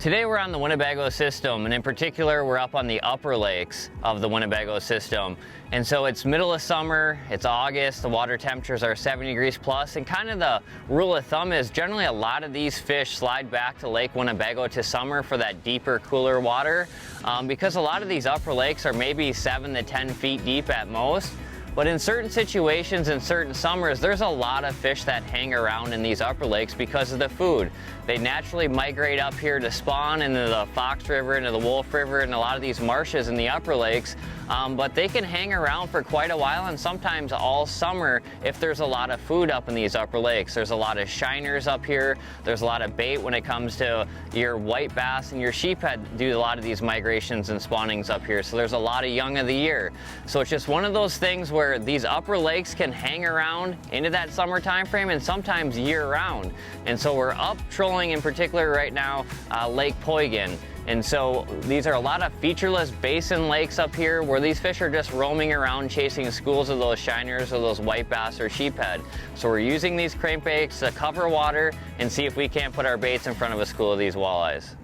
Today we're on the Winnebago system, and in particular we're up on the upper lakes of the Winnebago system. And so it's middle of summer, it's August, the water temperatures are 70 degrees plus, and kind of the rule of thumb is generally a lot of these fish slide back to Lake Winnebago to summer for that deeper, cooler water, because a lot of these upper lakes are maybe 7 to 10 feet deep at most. But in certain situations, in certain summers, there's a lot of fish that hang around in these upper lakes because of the food. They naturally migrate up here to spawn into the Fox River, into the Wolf River, and a lot of these marshes in the upper lakes. But they can hang around for quite a while, and sometimes all summer if there's a lot of food up in these upper lakes. There's a lot of shiners up here. There's a lot of bait when it comes to your white bass and your sheephead do a lot of these migrations and spawnings up here. So there's a lot of young of the year. So it's just one of those things where these upper lakes can hang around into that summer time frame and sometimes year round. And so we're up trolling in particular right now, Lake Poygan. And so these are a lot of featureless basin lakes up here where these fish are just roaming around chasing schools of those shiners or those white bass or sheephead. So we're using these crankbaits to cover water and see if we can't put our baits in front of a school of these walleyes.